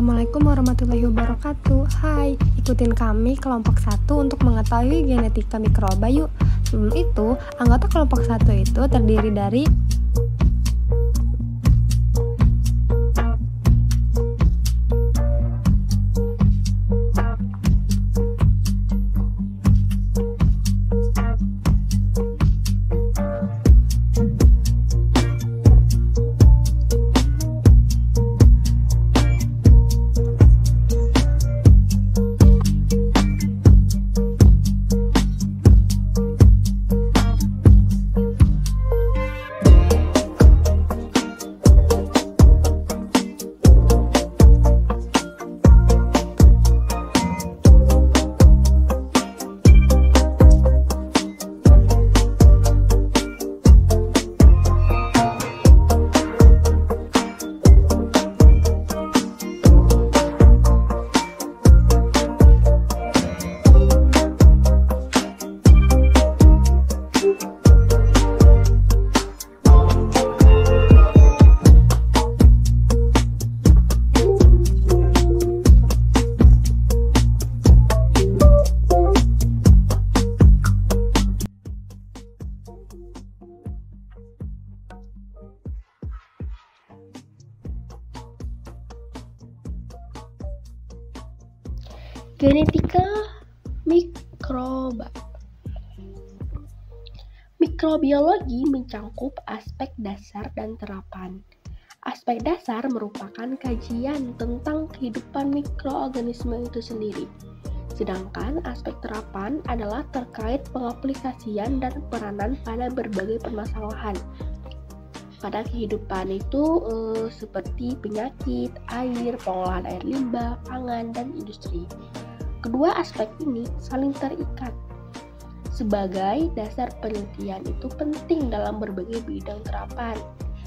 Assalamualaikum warahmatullahi wabarakatuh. Hai, ikutin kami kelompok 1 untuk mengetahui genetika mikroba yuk. Sebelum itu, anggota kelompok 1 itu terdiri dari genetika mikroba. Mikrobiologi mencangkup aspek dasar dan terapan. Aspek dasar merupakan kajian tentang kehidupan mikroorganisme itu sendiri. Sedangkan aspek terapan adalah terkait pengaplikasian dan peranan pada berbagai permasalahan pada kehidupan itu seperti penyakit, air, pengolahan air limbah, pangan, dan industri. Kedua aspek ini saling terikat. Sebagai dasar penelitian itu penting dalam berbagai bidang terapan,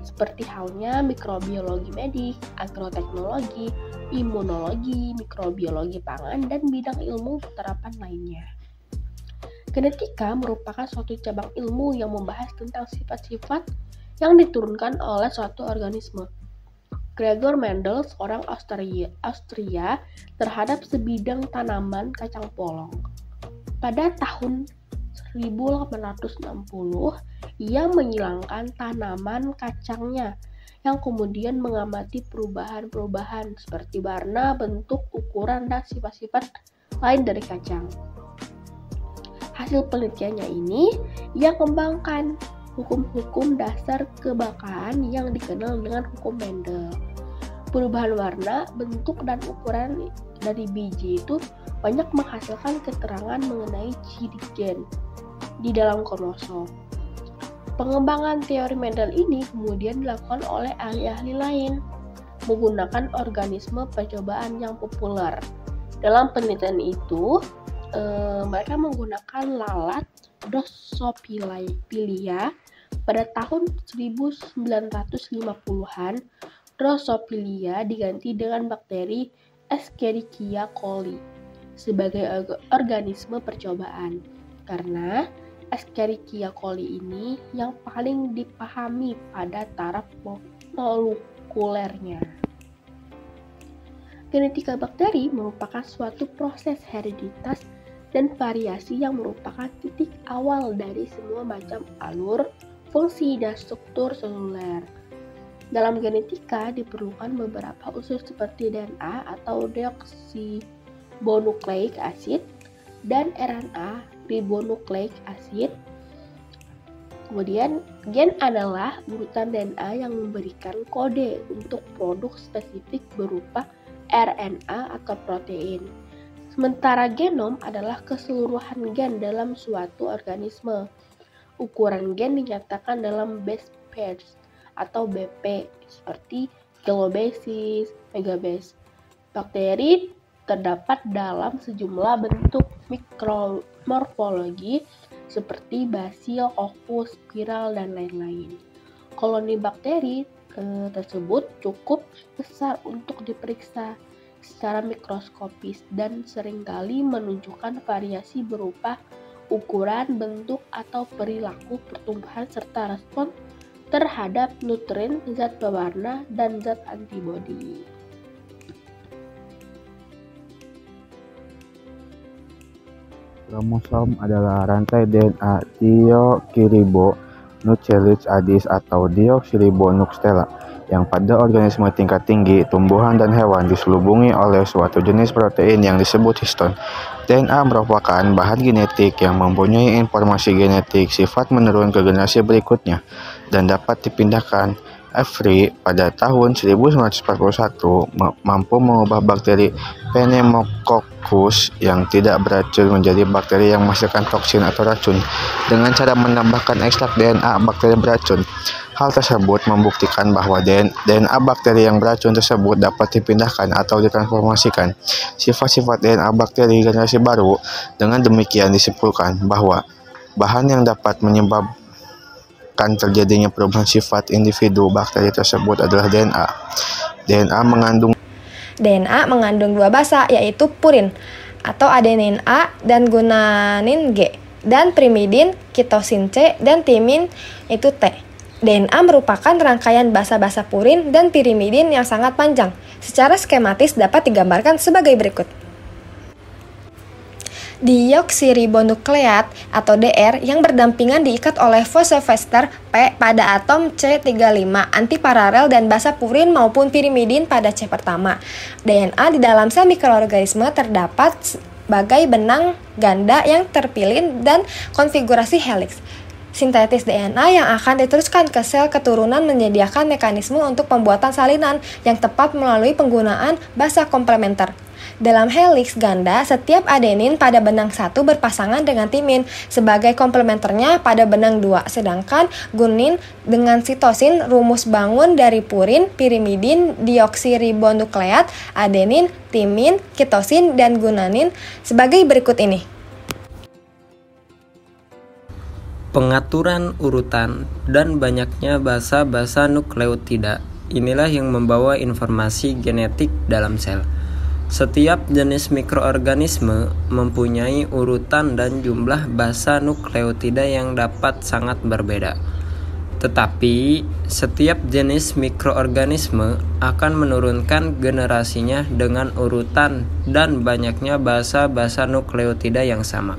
seperti halnya mikrobiologi medik, agroteknologi, imunologi, mikrobiologi pangan, dan bidang ilmu terapan lainnya. Genetika merupakan suatu cabang ilmu yang membahas tentang sifat-sifat yang diturunkan oleh suatu organisme. Gregor Mendel, seorang Austria, terhadap sebidang tanaman kacang polong. Pada tahun 1860, ia menyilangkan tanaman kacangnya yang kemudian mengamati perubahan-perubahan seperti warna, bentuk, ukuran, dan sifat-sifat lain dari kacang. Hasil penelitiannya ini ia kembangkan hukum-hukum dasar kebakaan yang dikenal dengan hukum Mendel. Perubahan warna, bentuk, dan ukuran dari biji itu banyak menghasilkan keterangan mengenai ciri gen di dalam kromosom. Pengembangan teori Mendel ini kemudian dilakukan oleh ahli-ahli lain menggunakan organisme percobaan yang populer. Dalam penelitian itu, mereka menggunakan lalat Drosophila pada tahun 1950-an. Drosophila diganti dengan bakteri Escherichia coli sebagai organisme percobaan karena Escherichia coli ini yang paling dipahami pada taraf molekulernya. Genetika bakteri merupakan suatu proses hereditas dan variasi yang merupakan titik awal dari semua macam alur, fungsi, dan struktur seluler. Dalam genetika diperlukan beberapa unsur seperti DNA atau deoksiribonukleik acid dan RNA ribonukleik acid. Kemudian gen adalah urutan DNA yang memberikan kode untuk produk spesifik berupa RNA atau protein. Sementara genom adalah keseluruhan gen dalam suatu organisme. Ukuran gen dinyatakan dalam base pairs atau BP seperti kilobases, megabase. Bakteri terdapat dalam sejumlah bentuk mikromorfologi seperti basil, coccus, spiral, dan lain-lain. Koloni bakteri tersebut cukup besar untuk diperiksa secara mikroskopis dan seringkali menunjukkan variasi berupa ukuran, bentuk, atau perilaku pertumbuhan serta respon terhadap nutrien, zat pewarna, dan zat antibodi. Kromosom adalah rantai DNA deoksiribonucleic acids atau deoksiribonukleosa yang pada organisme tingkat tinggi, tumbuhan dan hewan diselubungi oleh suatu jenis protein yang disebut histon. DNA merupakan bahan genetik yang mempunyai informasi genetik sifat menurun ke generasi berikutnya dan dapat dipindahkan. Avery pada tahun 1941 mampu mengubah bakteri Pneumococcus yang tidak beracun menjadi bakteri yang menghasilkan toksin atau racun dengan cara menambahkan ekstrak DNA bakteri beracun. Hal tersebut membuktikan bahwa DNA bakteri yang beracun tersebut dapat dipindahkan atau ditransformasikan sifat-sifat DNA bakteri generasi baru. Dengan demikian disimpulkan bahwa bahan yang dapat menyebabkan terjadinya perubahan sifat individu bakteri tersebut adalah DNA. DNA mengandung dua basa, yaitu purin atau adenin A dan guanin G, dan pirimidin, kitosin C, dan timin itu T. DNA merupakan rangkaian basa-basa purin dan pirimidin yang sangat panjang. Secara skematis dapat digambarkan sebagai berikut. Deoksiribonukleat atau DR yang berdampingan diikat oleh fosfoester P pada atom C35 antiparalel dan basa purin maupun pirimidin pada C pertama. DNA di dalam sel mikroorganisme terdapat sebagai benang ganda yang terpilih dan konfigurasi helix. Sintetis DNA yang akan diteruskan ke sel keturunan menyediakan mekanisme untuk pembuatan salinan yang tepat melalui penggunaan basa komplementer. Dalam helix ganda, setiap adenin pada benang 1 berpasangan dengan timin sebagai komplementernya pada benang 2, sedangkan guanin dengan sitosin rumus bangun dari purin, pirimidin, deoksiribonukleat, adenin, timin, kitosin, dan guanin sebagai berikut ini. Pengaturan urutan dan banyaknya basa-basa nukleotida inilah yang membawa informasi genetik dalam sel. Setiap jenis mikroorganisme mempunyai urutan dan jumlah basa nukleotida yang dapat sangat berbeda. Tetapi, setiap jenis mikroorganisme akan menurunkan generasinya dengan urutan dan banyaknya basa-basa nukleotida yang sama.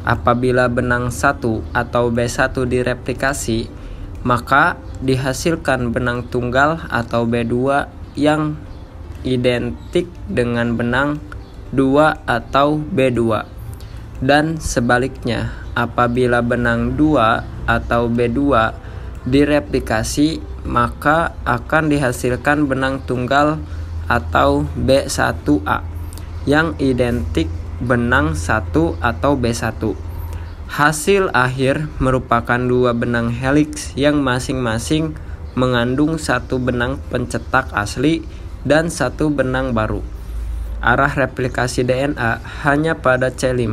Apabila benang 1 atau B1 direplikasi, maka dihasilkan benang tunggal atau B2 yang identik dengan benang 2 atau B2. Dan sebaliknya, apabila benang 2 atau B2 direplikasi, maka akan dihasilkan benang tunggal atau B1A yang identik benang 1 atau B1. Hasil akhir merupakan dua benang helix yang masing-masing mengandung satu benang pencetak asli dan satu benang baru. Arah replikasi DNA hanya pada C5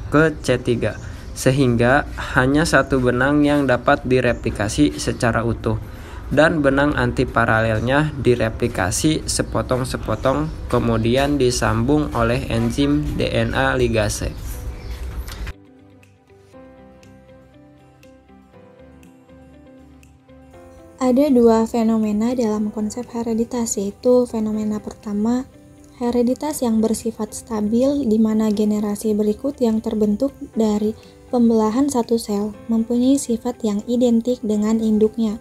ke C3, sehingga hanya satu benang yang dapat direplikasi secara utuh, dan benang antiparalelnya direplikasi sepotong-sepotong kemudian disambung oleh enzim DNA ligase. Ada dua fenomena dalam konsep hereditas, yaitu fenomena pertama, hereditas yang bersifat stabil di mana generasi berikut yang terbentuk dari pembelahan satu sel mempunyai sifat yang identik dengan induknya.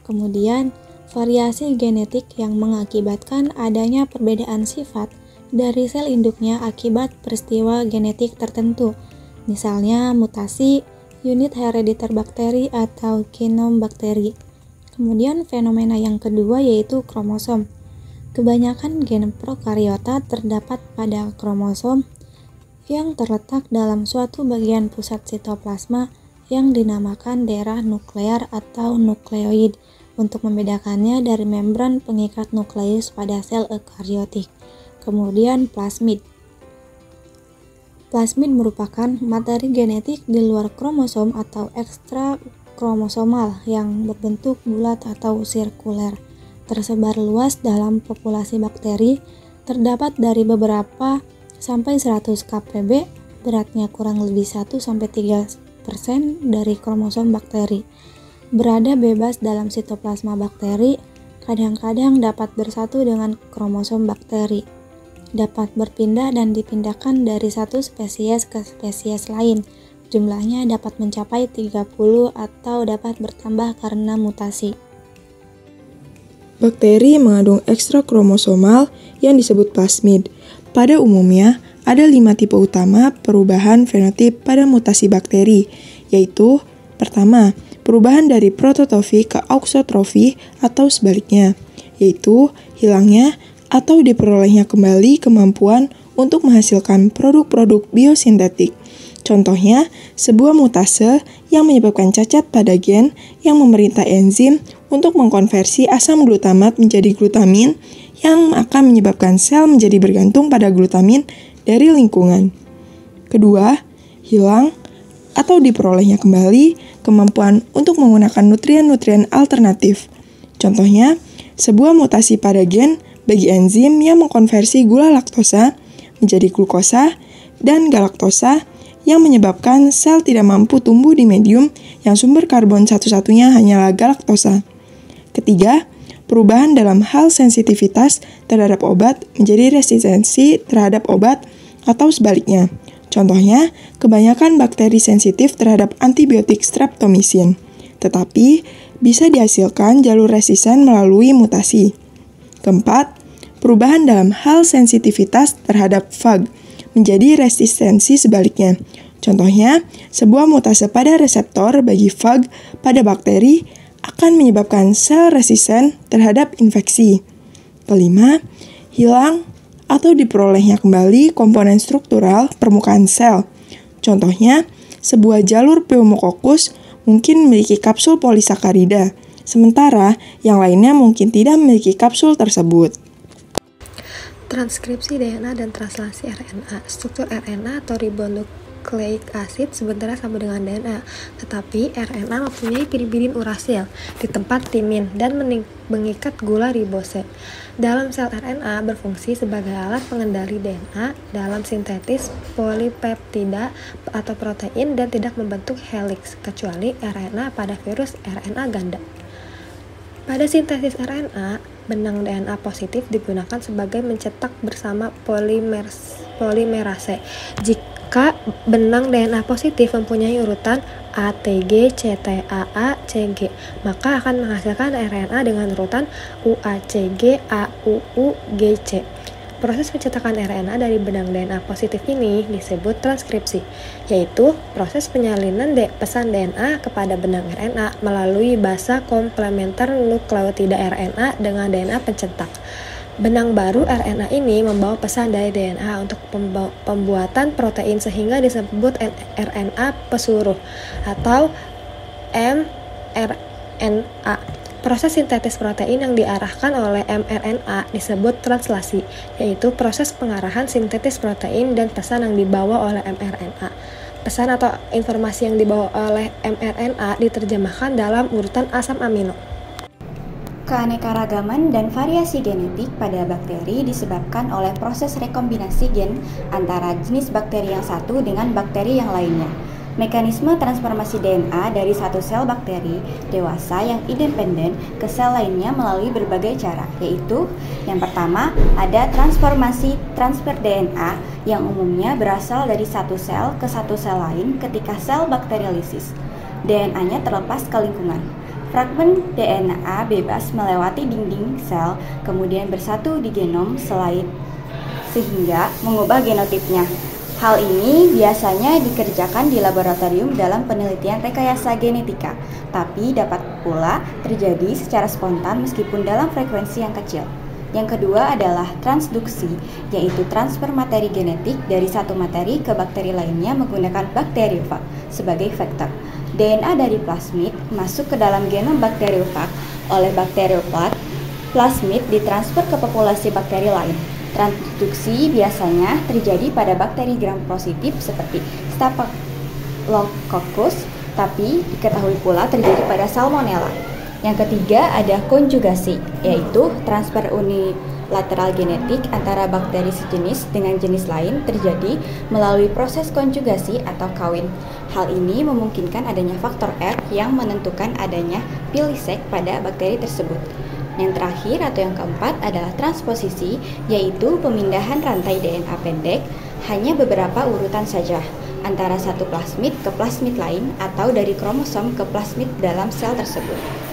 Kemudian, variasi genetik yang mengakibatkan adanya perbedaan sifat dari sel induknya akibat peristiwa genetik tertentu, misalnya mutasi, unit herediter bakteri atau genom bakteri. Kemudian fenomena yang kedua yaitu kromosom. Kebanyakan gen prokariota terdapat pada kromosom yang terletak dalam suatu bagian pusat sitoplasma yang dinamakan daerah nuklear atau nukleoid untuk membedakannya dari membran pengikat nukleus pada sel eukariotik. Kemudian plasmid. Plasmid merupakan materi genetik di luar kromosom atau ekstra kromosomal yang berbentuk bulat atau sirkuler, tersebar luas dalam populasi bakteri, terdapat dari beberapa sampai 100 kpb, beratnya kurang lebih 1-3% dari kromosom bakteri. Berada bebas dalam sitoplasma bakteri, kadang-kadang dapat bersatu dengan kromosom bakteri. dapat berpindah dan dipindahkan dari satu spesies ke spesies lain. Jumlahnya dapat mencapai 30 atau dapat bertambah karena mutasi. Bakteri mengandung ekstra kromosomal yang disebut plasmid. Pada umumnya, ada 5 tipe utama perubahan fenotip pada mutasi bakteri, yaitu pertama, perubahan dari prototrofi ke auxotrofi atau sebaliknya, yaitu hilangnya atau diperolehnya kembali kemampuan untuk menghasilkan produk-produk biosintetik. Contohnya, sebuah mutase yang menyebabkan cacat pada gen yang memerintah enzim untuk mengkonversi asam glutamat menjadi glutamin yang akan menyebabkan sel menjadi bergantung pada glutamin dari lingkungan. Kedua, hilang atau diperolehnya kembali kemampuan untuk menggunakan nutrien-nutrien alternatif. Contohnya, sebuah mutasi pada gen bagi enzim yang mengkonversi gula laktosa menjadi glukosa dan galaktosa yang menyebabkan sel tidak mampu tumbuh di medium yang sumber karbon satu-satunya hanyalah galaktosa. Ketiga, perubahan dalam hal sensitivitas terhadap obat menjadi resistensi terhadap obat atau sebaliknya. Contohnya, kebanyakan bakteri sensitif terhadap antibiotik streptomycin, tetapi bisa dihasilkan jalur resisten melalui mutasi. Keempat, perubahan dalam hal sensitivitas terhadap phage menjadi resistensi sebaliknya. Contohnya, sebuah mutase pada reseptor bagi phage pada bakteri akan menyebabkan sel resisten terhadap infeksi. Kelima, hilang atau diperolehnya kembali komponen struktural permukaan sel. Contohnya, sebuah jalur pneumococcus mungkin memiliki kapsul polisakarida, sementara yang lainnya mungkin tidak memiliki kapsul tersebut. Transkripsi DNA dan translasi RNA. Struktur RNA atau ribonucleic acid sebenarnya sama dengan DNA, tetapi RNA mempunyai pirimidin urasil di tempat timin dan mengikat gula ribose. Dalam sel RNA berfungsi sebagai alat pengendali DNA dalam sintetis polipeptida atau protein dan tidak membentuk heliks, kecuali RNA pada virus RNA ganda. Pada sintesis RNA, benang DNA positif digunakan sebagai mencetak bersama polimerase. Jika benang DNA positif mempunyai urutan ATG, CTAA, CG, maka akan menghasilkan RNA dengan urutan UACG, AUU, GC. Proses pencetakan RNA dari benang DNA positif ini disebut transkripsi, yaitu proses penyalinan pesan DNA kepada benang RNA melalui basa komplementer nukleotida RNA dengan DNA pencetak. Benang baru RNA ini membawa pesan dari DNA untuk pembuatan protein sehingga disebut RNA pesuruh atau mRNA. Proses sintetis protein yang diarahkan oleh mRNA disebut translasi, yaitu proses pengarahan sintetis protein dan pesan yang dibawa oleh mRNA. Pesan atau informasi yang dibawa oleh mRNA diterjemahkan dalam urutan asam amino. Keanekaragaman dan variasi genetik pada bakteri disebabkan oleh proses rekombinasi gen antara jenis bakteri yang satu dengan bakteri yang lainnya. Mekanisme transformasi DNA dari satu sel bakteri dewasa yang independen ke sel lainnya melalui berbagai cara, yaitu yang pertama ada transformasi transfer DNA yang umumnya berasal dari satu sel ke satu sel lain ketika sel bakteriolisis. DNA-nya terlepas ke lingkungan. Fragmen DNA bebas melewati dinding sel, kemudian bersatu di genom selain sehingga mengubah genotipnya. Hal ini biasanya dikerjakan di laboratorium dalam penelitian rekayasa genetika, tapi dapat pula terjadi secara spontan meskipun dalam frekuensi yang kecil. Yang kedua adalah transduksi, yaitu transfer materi genetik dari satu materi ke bakteri lainnya menggunakan bakteriofag sebagai vektor. DNA dari plasmid masuk ke dalam genom bakteriofag oleh bakteriofag. Plasmid ditransfer ke populasi bakteri lain. Transduksi biasanya terjadi pada bakteri gram positif seperti Staphylococcus, tapi diketahui pula terjadi pada Salmonella. Yang ketiga ada konjugasi, yaitu transfer unilateral genetik antara bakteri sejenis dengan jenis lain terjadi melalui proses konjugasi atau kawin. Hal ini memungkinkan adanya faktor R yang menentukan adanya pilih seks pada bakteri tersebut. Yang terakhir atau yang keempat adalah transposisi, yaitu pemindahan rantai DNA pendek hanya beberapa urutan saja antara satu plasmid ke plasmid lain atau dari kromosom ke plasmid dalam sel tersebut.